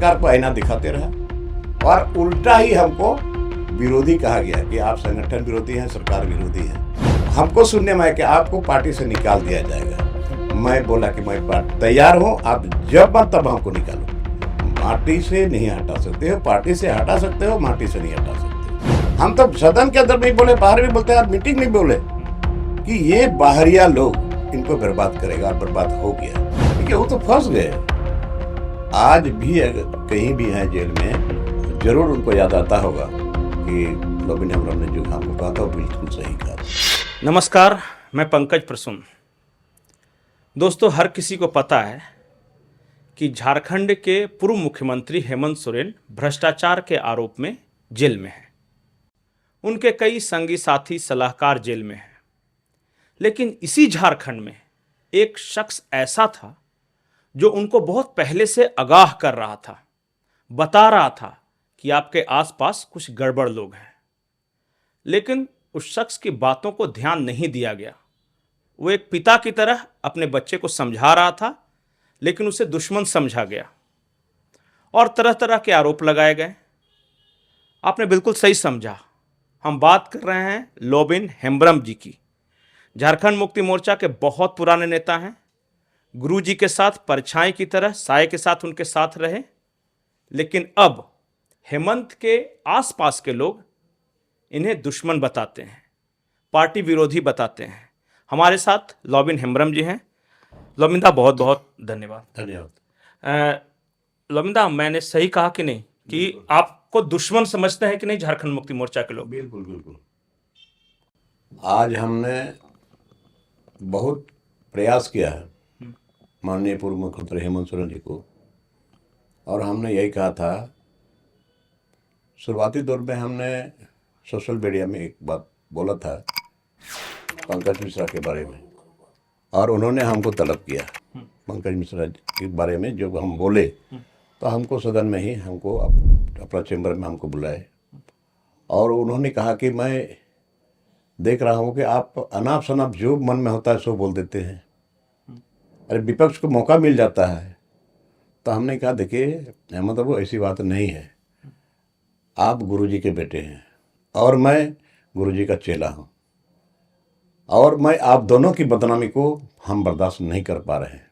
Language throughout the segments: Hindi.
सरकार को आईना दिखाते रहा और उल्टा ही हमको विरोधी कहा गया कि आप संगठन विरोधी हैं, सरकार विरोधी है। हमको सुनने में आया कि आपको पार्टी से निकाल दिया जाएगा। मैं बोला कि मैं तैयार हूँ, आप जब मन तब हमको निकालो। पार्टी से नहीं हटा सकते हो, पार्टी से हटा सकते हो, माटी से नहीं हटा सकते। हम तो सदन के अंदर नहीं बोले, बाहर भी बोलते हैं, मीटिंग में बोले कि ये बाहरिया लोग इनको बर्बाद करेगा, बर्बाद हो गया। क्योंकि वो तो फंस गए। आज भी अगर कहीं भी है जेल में, जरूर उनको याद आता होगा कि लॉबिन हेम्ब्रम ने जो हमको कहा था वो बिल्कुल सही कहा। नमस्कार, मैं पंकज प्रसून। दोस्तों, हर किसी को पता है कि झारखंड के पूर्व मुख्यमंत्री हेमंत सोरेन भ्रष्टाचार के आरोप में जेल में हैं। उनके कई संगी साथी सलाहकार जेल में हैं। लेकिन इसी झारखंड में एक शख्स ऐसा था जो उनको बहुत पहले से आगाह कर रहा था, बता रहा था कि आपके आसपास कुछ गड़बड़ लोग हैं। लेकिन उस शख्स की बातों को ध्यान नहीं दिया गया। वो एक पिता की तरह अपने बच्चे को समझा रहा था, लेकिन उसे दुश्मन समझा गया और तरह तरह के आरोप लगाए गए। आपने बिल्कुल सही समझा, हम बात कर रहे हैं लॉबिन हेम्ब्रम जी की। झारखंड मुक्ति मोर्चा के बहुत पुराने नेता हैं। गुरु जी के साथ परछाई की तरह साये के साथ उनके साथ रहे। लेकिन अब हेमंत के आसपास के लोग इन्हें दुश्मन बताते हैं, पार्टी विरोधी बताते हैं। हमारे साथ लॉबिन हेम्ब्रम जी हैं। लॉबिन दा, बहुत बहुत धन्यवाद। धन्यवाद। लॉबिन दा, मैंने सही कहा कि नहीं कि आपको दुश्मन समझते हैं कि नहीं झारखंड मुक्ति मोर्चा के लोग? बिल्कुल बिल्कुल। आज हमने बहुत प्रयास किया है माननीय पूर्व मुख्यमंत्री हेमंत सोरेन जी को, और हमने यही कहा था। शुरुआती दौर में हमने सोशल मीडिया में एक बात बोला था पंकज मिश्रा के बारे में, और उन्होंने हमको तलब किया पंकज मिश्रा के बारे में। जब हम बोले तो हमको सदन में ही हमको अपना चैम्बर में हमको बुलाए, और उन्होंने कहा कि मैं देख रहा हूँ कि आप अनाप शनाप जो मन में होता है सो बोल देते हैं, अरे विपक्ष को मौका मिल जाता है। तो हमने कहा देखिए मतलब वो ऐसी बात नहीं है, आप गुरुजी के बेटे हैं और मैं गुरुजी का चेला हूँ, और मैं आप दोनों की बदनामी को हम बर्दाश्त नहीं कर पा रहे हैं।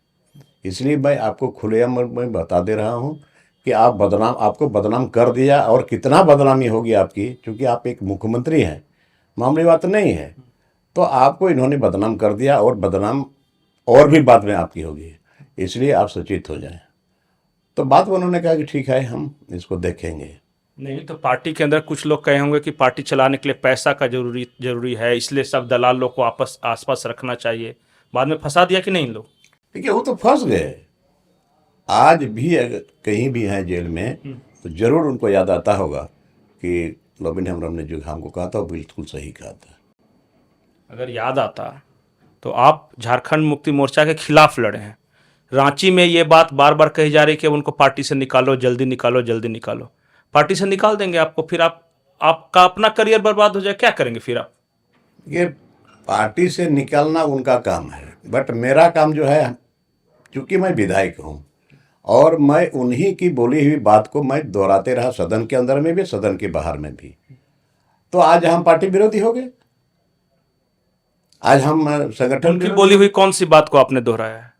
इसलिए मैं आपको खुलेआम में बता दे रहा हूँ कि आपको बदनाम कर दिया, और कितना बदनामी होगी आपकी, क्योंकि आप एक मुख्यमंत्री हैं, मामूली बात नहीं है। तो आपको इन्होंने बदनाम कर दिया, और बदनाम और भी बाद में आपकी होगी, इसलिए आप सचेत हो जाएं। तो बात उन्होंने कहा कि ठीक है, हम इसको देखेंगे। नहीं तो पार्टी के अंदर कुछ लोग कहे होंगे कि पार्टी चलाने के लिए पैसा का जरूरी है, इसलिए सब दलाल लोग को आसपास रखना चाहिए। बाद में फंसा दिया कि नहीं इन लोग? देखिए वो तो फंस गए। आज भी अगर कहीं भी हैं जेल में, तो जरूर उनको याद आता होगा कि लॉबिन हेम्ब्रम ने जो हमको कहा था वो बिल्कुल सही कहा था। अगर याद आता तो आप झारखंड मुक्ति मोर्चा के खिलाफ लड़े हैं। रांची में ये बात बार बार कही जा रही कि उनको पार्टी से निकालो, जल्दी निकालो, जल्दी निकालो। पार्टी से निकाल देंगे आपको, फिर आपका अपना करियर बर्बाद हो जाए, क्या करेंगे फिर आप? ये पार्टी से निकलना उनका काम है, बट मेरा काम जो है, चूँकि मैं विधायक हूँ और मैं उन्हीं की बोली हुई बात को मैं दोहराते रहा, सदन के अंदर में भी, सदन के बाहर में भी। तो आज हम पार्टी विरोधी हो गए, आज हम संगठन उनकी बोली हुई कौन सी बात को आपने दोहराया है?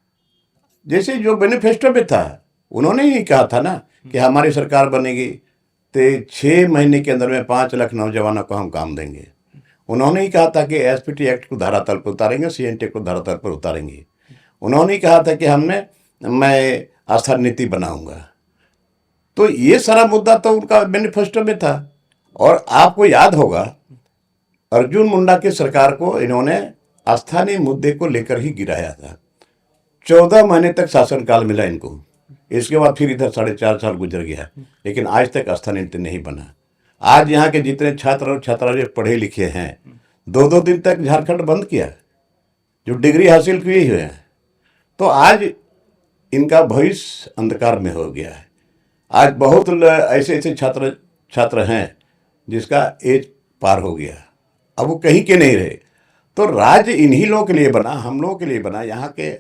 जैसे जो मैनिफेस्टो में था, उन्होंने ही कहा था ना कि हमारी सरकार बनेगी तो 6 महीने के अंदर में 5 लाख नौजवानों को हम काम देंगे। उन्होंने ही कहा था कि एसपीटी एक्ट को धरातल पर उतारेंगे, सीएनटी को धरातल पर उतारेंगे। उन्होंने ही कहा था कि मैं आस्था नीति बनाऊंगा। तो ये सारा मुद्दा तो उनका मैनिफेस्टो में था। और आपको याद होगा अर्जुन मुंडा की सरकार को इन्होंने स्थानीय मुद्दे को लेकर ही गिराया था। 14 महीने तक शासनकाल मिला इनको, इसके बाद फिर इधर 4.5 साल गुजर गया, लेकिन आज तक स्थानीय नीति नहीं बना। आज यहाँ के जितने छात्र और छात्राएं पढ़े लिखे हैं, 2-2 दिन तक झारखंड बंद किया, जो डिग्री हासिल किए हुए हैं। तो आज इनका भविष्य अंधकार में हो गया है। आज बहुत ऐसे ऐसे छात्र हैं जिसका एज पार हो गया, अब वो कहीं के नहीं रहे। तो राज्य इन्हीं लोगों के लिए बना, हम लोगों के लिए बना, यहाँ के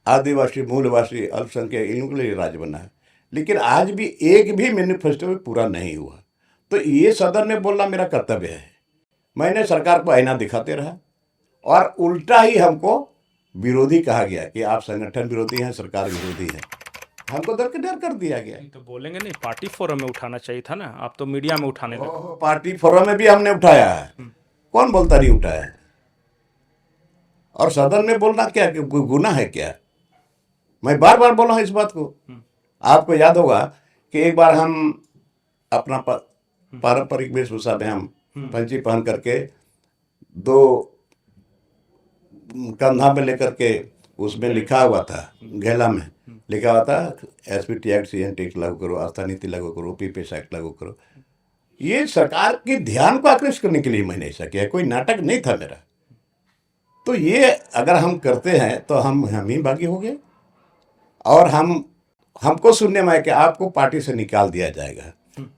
आदिवासी, मूलवासी, अल्पसंख्यक, इन लोगों के लिए राज्य बना है। लेकिन आज भी एक भी मैनिफेस्टो में पूरा नहीं हुआ। तो ये सदन में बोलना मेरा कर्तव्य है। मैंने सरकार को आईना दिखाते रहा और उल्टा ही हमको विरोधी कहा गया कि आप संगठन विरोधी हैं, सरकार विरोधी है। हमको दरकिनार कर दिया गया। तो बोलेंगे नहीं, पार्टी फोरम में उठाना चाहिए था ना, आप तो मीडिया में उठाने लगे। पार्टी फोरम में भी हमने उठाया है, कौन बोलता नहीं उठाया है। और सदन में बोलना क्या गुनाह है क्या? मैं बार बार बोला हूं इस बात को। आपको याद होगा कि एक बार हम अपना पारंपरिक वेशभूषा में हम पंची पहन करके दो कंधा में लेकर के उसमें लिखा हुआ था, घेला में लिखा हुआ था एसपीटी एक्ट, सीएनटी एक्ट लागू करो, आस्था नीति लागू करो, पीपीएस एक्ट लागू करो। ये सरकार के ध्यान को आकृष्ट करने के लिए मैंने ऐसा किया, कोई नाटक नहीं था मेरा। तो ये अगर हम करते हैं तो हम ही बागी हो गए। और हमको सुनने में आया कि आपको पार्टी से निकाल दिया जाएगा।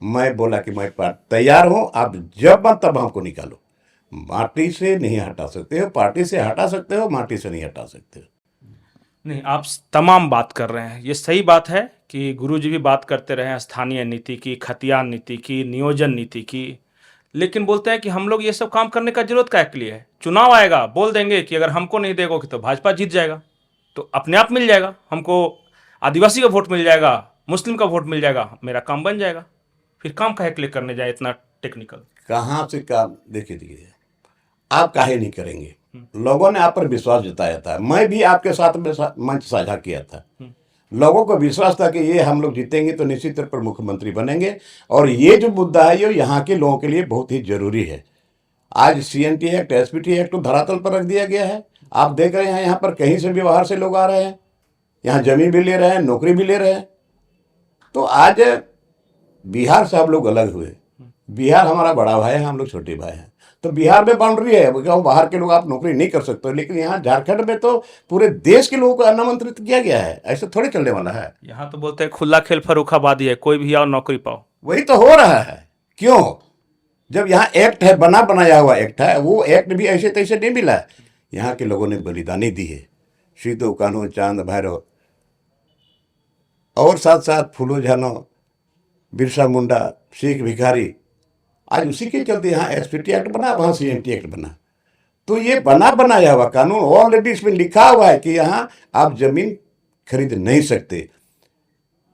मैं बोला कि मैं तैयार हूं, आप जब मन तब हमको निकालो। माटी से नहीं हटा सकते हो, पार्टी से हटा सकते हो, माटी से नहीं हटा सकते हो। नहीं, आप तमाम बात कर रहे हैं, ये सही बात है कि गुरुजी भी बात करते रहे हैं स्थानीय नीति की, खतियान नीति की, नियोजन नीति की, लेकिन बोलते हैं कि हम लोग ये सब काम करने का जरूरत क्या के लिए है? चुनाव आएगा, बोल देंगे कि अगर हमको नहीं देखोगे तो भाजपा जीत जाएगा, तो अपने आप मिल जाएगा हमको, आदिवासी का वोट मिल जाएगा, मुस्लिम का वोट मिल जाएगा, मेरा काम बन जाएगा। फिर काम काहे के लिए करने जाए इतना टेक्निकल? कहाँ से काम? देखिए आप काहे नहीं करेंगे? लोगों ने आप पर विश्वास जताया था, मैं भी आपके साथ में मंच साझा किया था। लोगों को विश्वास था कि ये हम लोग जीतेंगे तो निश्चित तौर पर मुख्यमंत्री बनेंगे। और ये जो मुद्दा है ये यहाँ के लोगों के लिए बहुत ही जरूरी है। आज सीएनटी एक्ट, एसपीटी एक्ट तो धरातल पर रख दिया गया है। आप देख रहे हैं यहाँ पर कहीं से भी बाहर से लोग आ रहे हैं, यहाँ जमीन भी ले रहे हैं, नौकरी भी ले रहे हैं। तो आज बिहार से हम लोग अलग हुए। बिहार हमारा बड़ा भाई है, हम लोग छोटे भाई हैं। तो बिहार में बाउंड्री है, बाहर के लोग आप नौकरी नहीं कर सकते। लेकिन यहाँ झारखंड में तो पूरे देश के लोगों को आमंत्रित किया गया है, ऐसे थोड़े चलने वाला है। यहाँ तो बोलते हैं खुला खेल फर्रुखाबादी है, कोई भी आओ नौकरी पाओ। वही तो हो रहा है। क्यों? जब यहाँ एक्ट है, बनाया हुआ एक्ट है, वो एक्ट भी ऐसे तैसे नहीं मिला है। यहाँ के लोगों ने बलिदानी दी है, सीधो कान्हो, चांद भैरव और साथ साथ फूलो झानो, बिरसा मुंडा, सिख भिखारी। आज उसी के चलते यहाँ एसपीटी एक्ट बना, वहाँ सीएनटी एक्ट बना। तो ये बनाया हुआ कानून ऑलरेडी इसमें लिखा हुआ है कि यहाँ आप जमीन खरीद नहीं सकते।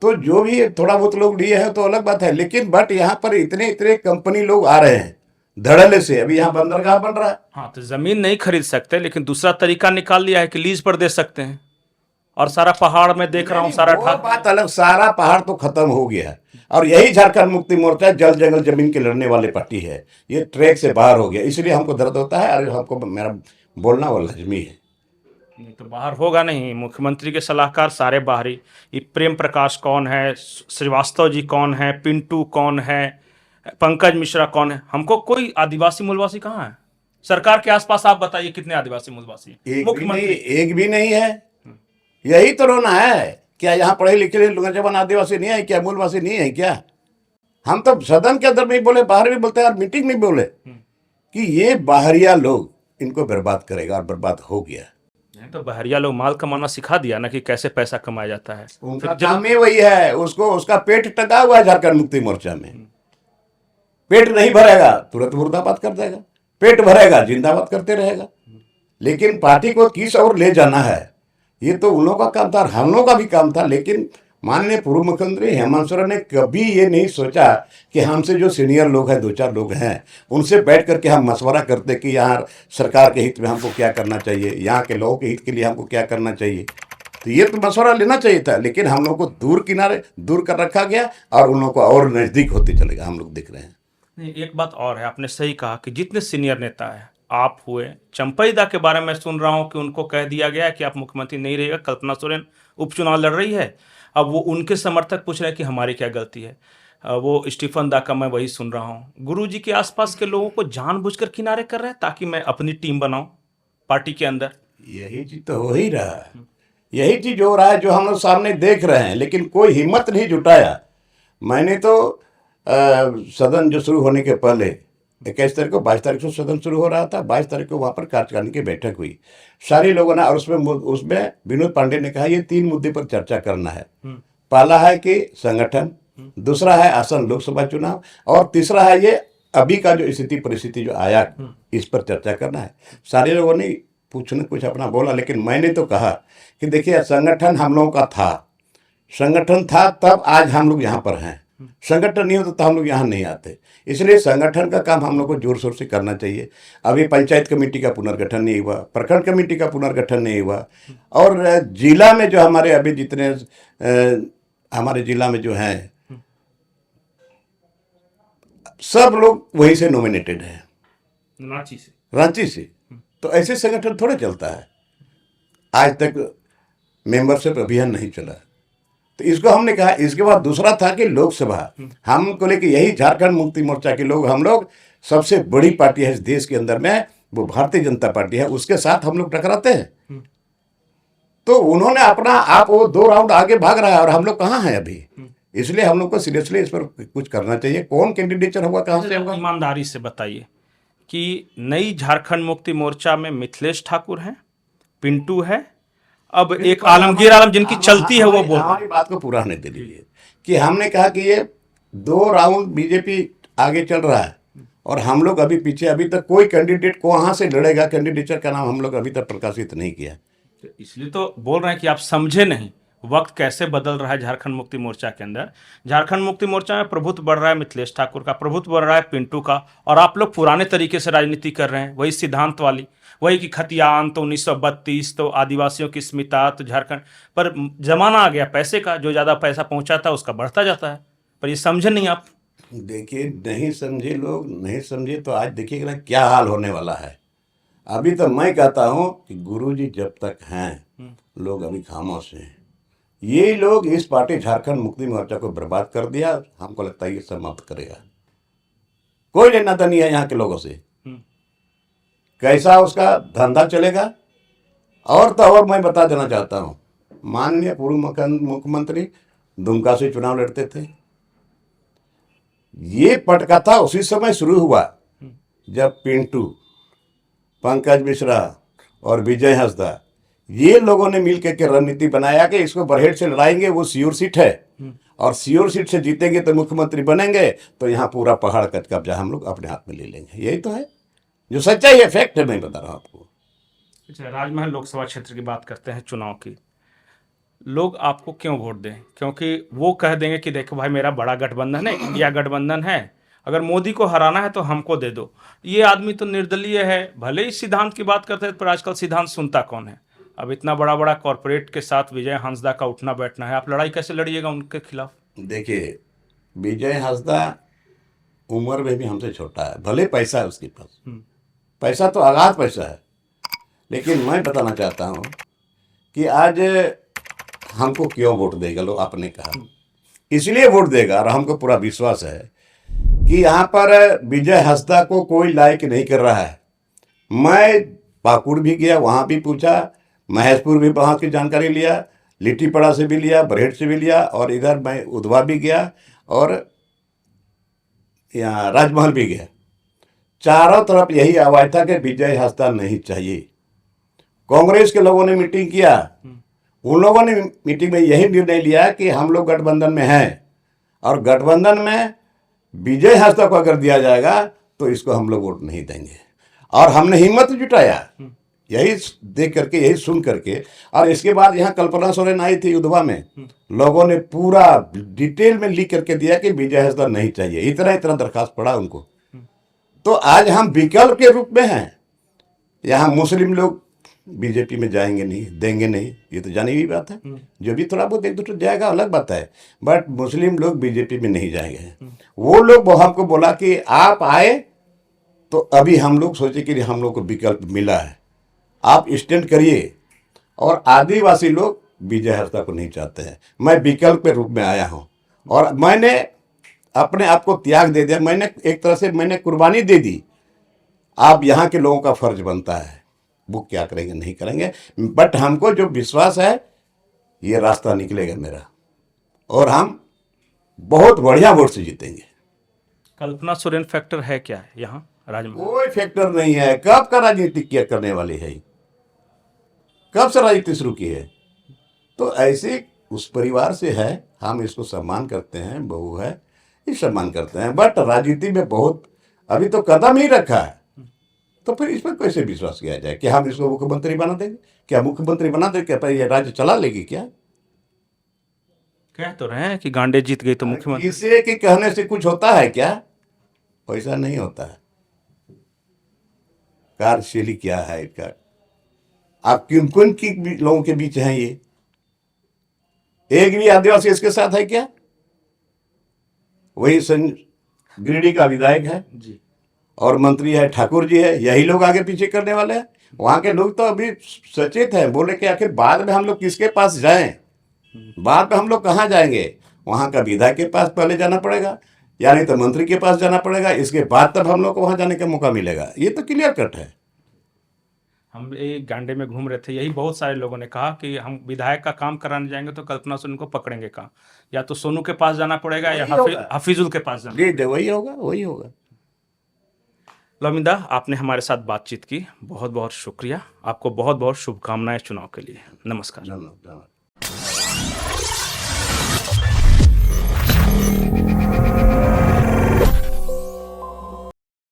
तो जो भी थोड़ा बहुत लोग लिए हैं तो अलग बात है, लेकिन बट यहाँ पर इतने कंपनी लोग आ रहे हैं धड़ल्ले से। अभी यहाँ बंदरगाह बन रहा है। हाँ, तो जमीन नहीं खरीद सकते, लेकिन दूसरा तरीका निकाल लिया है कि लीज पर दे सकते हैं। और सारा पहाड़ में देख रहा हूँ, सारा बात अलग, सारा पहाड़ तो खत्म हो गया है। और यही झारखंड मुक्ति मोर्चा जल जंगल जमीन के लड़ने वाले पार्टी है। ये ट्रैक से बाहर हो गया, इसलिए हमको दर्द होता है। और हमको मेरा बोलना वो लाजमी है। नहीं तो बाहर होगा नहीं। मुख्यमंत्री के सलाहकार सारे बाहरी। ये प्रेम प्रकाश कौन है, श्रीवास्तव जी कौन है, पिंटू कौन है, पंकज मिश्रा कौन है? हमको कोई आदिवासी मूलवासी कहाँ है? सरकार के आसपास आप बताइए कितने आदिवासी मूलवासी? एक भी नहीं है। यही तो रोना है। क्या यहाँ पढ़े लिखे नौजवान आदिवासी नहीं है क्या? मूलवासी नहीं है क्या? हम तो सदन के अंदर में बोले, बाहर भी बोलते हैं, और मीटिंग में बोले कि ये बाहरिया लोग इनको बर्बाद करेगा, और बर्बाद हो गया। तो बहरिया लोग माल कमाना सिखा दिया ना कि कैसे पैसा कमाया जाता है। उनका काम ही वही है। उसका पेट टका हुआ है झारखंड मुक्ति मोर्चा में। पेट नहीं भरेगा तुरंत मुर्दाबाद कर देगा, पेट भरेगा जिंदाबाद करते रहेगा। लेकिन पार्टी को किस और ले जाना है, ये तो उन लोगों का काम था, हम लोगों का भी काम था। लेकिन माननीय पूर्व मुख्यमंत्री हेमंत सोरेन ने कभी ये नहीं सोचा कि हमसे जो सीनियर लोग हैं, 2-4 लोग हैं, उनसे बैठ करके हम मशवरा करते कि यहाँ सरकार के हित में हमको क्या करना चाहिए, यहाँ के लोगों के हित के लिए हमको क्या करना चाहिए। तो ये तो मशवरा लेना चाहिए था। लेकिन हम लोग को दूर कर रखा गया, और उन लोगों को और नज़दीक होते चलेगा, हम लोग दिख रहे हैं। नहीं, एक बात और है, आपने सही कहा कि जितने सीनियर नेता है, आप हुए, चंपईदा के बारे में सुन रहा हूँ कि उनको कह दिया गया कि आप मुख्यमंत्री नहीं रहेगा। कल्पना सोरेन उपचुनाव लड़ रही है, अब वो उनके समर्थक पूछ रहे हैं कि हमारी क्या गलती है। वो स्टीफन दा का मैं वही सुन रहा हूँ। गुरुजी के आसपास के लोगों को जानबूझकर किनारे कर रहे हैं ताकि मैं अपनी टीम बनाऊं पार्टी के अंदर। यही चीज तो हो ही रहा है, यही चीज हो रहा है जो हम लोग सामने देख रहे हैं। लेकिन कोई हिम्मत नहीं जुटाया। मैंने तो सदन जो शुरू होने के पहले 21 तारीख को, 22 तारीख को सदन शुरू हो रहा था, 22 तारीख को वहाँ पर कार्यकारिणी की बैठक हुई। सारे लोगों ने, और उसमें विनोद पांडे ने कहा ये 3 मुद्दे पर चर्चा करना है। पहला है कि संगठन, दूसरा है आसन लोकसभा चुनाव, और तीसरा है ये अभी का जो स्थिति परिस्थिति जो आया, इस पर चर्चा करना है। सारे लोगों ने कुछ न कुछ अपना बोला, लेकिन मैंने तो कहा कि देखिए संगठन हम लोगों का था, संगठन था तब आज हम लोग यहाँ पर हैं। संगठन नहीं होता तो हम लोग यहाँ नहीं आते। इसलिए संगठन का काम हम लोग को जोर शोर से करना चाहिए। अभी पंचायत कमेटी का पुनर्गठन नहीं हुआ, प्रखंड कमेटी का पुनर्गठन नहीं हुआ, और जिला में जो हमारे अभी जितने हमारे जिला में जो हैं सब लोग वहीं से नॉमिनेटेड हैं, रांची से। तो ऐसे संगठन थोड़े चलता है। आज तक मेंबरशिप अभियान नहीं चला। तो इसको हमने कहा। इसके बाद दूसरा था कि लोकसभा, हमको लेके यही झारखंड मुक्ति मोर्चा के लोग, हम लोग सबसे बड़ी पार्टी है इस देश के अंदर में, वो भारतीय जनता पार्टी है, उसके साथ हम लोग टकराते हैं। तो उन्होंने अपना आप वो 2 राउंड आगे भाग रहा है और हम लोग कहाँ हैं अभी। इसलिए हम लोग को सीरियसली इस पर कुछ करना चाहिए। कौन कैंडिडेचर होगा, कहाँ से होगा। ईमानदारी से बताइए कि नई झारखंड मुक्ति मोर्चा में मिथिलेश ठाकुर हैं, पिंटू है, अब एक आलमगीर आलम जिनकी चलती है वो बोल। हमारी बात को पूरा होने दे दीजिए कि हमने कहा कि ये 2 राउंड बीजेपी आगे चल रहा है और हम लोग अभी पीछे। अभी तक कोई कैंडिडेट को वहां से लड़ेगा, कैंडिडेचर का नाम हम लोग अभी तक प्रकाशित नहीं किया। इसलिए तो बोल रहे हैं कि आप समझे नहीं वक्त कैसे बदल रहा है झारखंड मुक्ति मोर्चा के अंदर। झारखंड मुक्ति मोर्चा में प्रभुत्व बढ़ रहा है मिथिलेश ठाकुर का, प्रभुत्व बढ़ रहा है पिंटू का, और आप लोग पुराने तरीके से राजनीति कर रहे हैं, वही सिद्धांत वाली, वही कि खतियान तो 1932, तो आदिवासियों की स्मिता, तो झारखंड। पर जमाना आ गया पैसे का, जो ज़्यादा पैसा पहुंचाता है उसका बढ़ता जाता है। पर ये समझे नहीं आप। देखिए, नहीं समझे लोग, नहीं समझे तो आज देखिएगा ना क्या हाल होने वाला है। अभी तो मैं कहता हूँ कि गुरुजी जब तक हैं लोग अभी खामोश हैं। ये लोग इस पार्टी झारखंड मुक्ति मोर्चा को बर्बाद कर दिया। हमको लगता है ये समाप्त करेगा। कोई लेना देना नहीं है यहाँ के लोगों से, कैसा उसका धंधा चलेगा। और तो और मैं बता देना चाहता हूँ, माननीय पूर्व मुख्यमंत्री दुमका से चुनाव लड़ते थे। ये पटकथा उसी समय शुरू हुआ जब पिंटू, पंकज मिश्रा और विजय हंसदा ये लोगों ने मिलकर के रणनीति बनाया कि इसको बरहेट से लड़ाएंगे, वो सियोर सीट है, और सियोर सीट से जीतेंगे तो मुख्यमंत्री बनेंगे, तो यहाँ पूरा पहाड़ का कब्जा हम लोग अपने हाथ में ले लेंगे। यही तो है जो सच्चाई है, फैक्ट है, मैं बता रहा हूँ आपको। अच्छा, राजमहल लोकसभा क्षेत्र की बात करते हैं, चुनाव की। लोग आपको क्यों वोट दें? क्योंकि वो कह देंगे कि देखो भाई मेरा बड़ा गठबंधन है, इंडिया गठबंधन है, अगर मोदी को हराना है तो हमको दे दो। ये आदमी तो निर्दलीय है, भले ही सिद्धांत की बात करते हैं, पर आजकल सिद्धांत सुनता कौन है। अब इतना बड़ा बड़ा कॉरपोरेट के साथ विजय हांसदा का उठना बैठना है, आप लड़ाई कैसे लड़िएगा उनके खिलाफ? देखिए, विजय हांसदा उम्र में भी हमसे छोटा है, भले पैसा है उसके पास, पैसा तो अगाध पैसा है, लेकिन मैं बताना चाहता हूँ कि आज हमको क्यों वोट देगा लोग। आपने कहा इसलिए वोट देगा, और हमको पूरा विश्वास है कि यहाँ पर विजय हांसदा को कोई लायक नहीं कर रहा है। मैं पाकुड़ भी गया, वहाँ भी पूछा, महेशपुर भी वहाँ की जानकारी लिया, लिट्टीपड़ा से भी लिया, बरहेट से भी लिया, और इधर मैं उधवा भी गया और यहाँ राजमहल भी गया। चारों तरफ यही आवाज था कि विजय हांसदा नहीं चाहिए। कांग्रेस के लोगों ने मीटिंग किया, उन लोगों ने मीटिंग में यही निर्णय लिया कि हम लोग गठबंधन में हैं, और गठबंधन में विजय हांसदा को अगर दिया जाएगा तो इसको हम लोग वोट नहीं देंगे। और हमने हिम्मत जुटाया, यही देख करके, यही सुन करके। और इसके बाद यहाँ कल्पना सोरेन आई थी उधवा में, लोगों ने पूरा डिटेल में लिख करके दिया कि विजय हांसदा नहीं चाहिए, इतना इतना दरखास्त पड़ा उनको। तो आज हम विकल्प के रूप में हैं। यहाँ मुस्लिम लोग बीजेपी में जाएंगे नहीं, देंगे नहीं, ये तो जानी हुई बात है। जो भी थोड़ा बहुत एक दूसरे जाएगा अलग बात है, बट मुस्लिम लोग बीजेपी में नहीं जाएंगे। वो लोग हमको बोला कि आप आए तो अभी हम लोग सोचे कि हम लोग को विकल्प मिला है, आप स्टैंड करिए। और आदिवासी लोग विजय हांसदा को नहीं चाहते हैं। मैं विकल्प के रूप में आया हूँ और मैंने अपने आप को त्याग दे दिया। मैंने एक तरह से मैंने कुर्बानी दे दी। आप यहाँ के लोगों का फर्ज बनता है, वो क्या करेंगे नहीं करेंगे, बट हमको जो विश्वास है ये रास्ता निकलेगा मेरा, और हम बहुत बढ़िया वोट से जीतेंगे। कल्पना सोरेन फैक्टर है क्या है यहाँ राजमहल? कोई फैक्टर नहीं है। कब का राजनीति क्या करने वाली है, कब से राजनीति शुरू की है? तो ऐसे उस परिवार से है हम इसको सम्मान करते हैं, बहू है, इस सम्मान करते हैं, बट राजनीति में बहुत अभी तो कदम ही रखा है, तो फिर इस पर कैसे विश्वास किया जाए कि हम इसको मुख्यमंत्री बना देंगे? क्या मुख्यमंत्री बना देंगे? क्या ये राज्य चला लेगी क्या? कह तो रहे हैं कि गांडे जीत गई तो मुख्यमंत्री। किसी के कहने से कुछ होता है क्या? वैसा नहीं होता है। कार्यशैली क्या है इसका? आप किन किन की लोगों के बीच हैं ये? एक भी आदिवासी इसके साथ है क्या? वही गिरिडीह का विधायक है जी। और मंत्री है, ठाकुर जी है, यही लोग आगे पीछे करने वाले हैं। वहां के लोग तो अभी सचेत हैं, बोले कि आखिर बाद में हम लोग किसके पास जाएं? बाद में हम लोग कहाँ जाएंगे? वहां का विधायक के पास पहले जाना पड़ेगा, या नहीं तो मंत्री के पास जाना पड़ेगा, इसके बाद तब हम लोग को वहां जाने का मौका मिलेगा। ये तो क्लियर कट है। हम एक गांडे में घूम रहे थे, यही बहुत सारे लोगों ने कहा कि हम विधायक का काम कराने जाएंगे तो कल्पना सोरेन को पकड़ेंगे कहाँ, या तो सोनू के पास जाना पड़ेगा या वही होगा। हफीजुल के पास जाना। जी, वही होगा, वही होगा। लौमिंदा, आपने हमारे साथ बातचीत की, बहुत बहुत शुक्रिया। आपको बहुत बहुत शुभकामनाएं चुनाव के लिए। नमस्कार। धन्यवाद।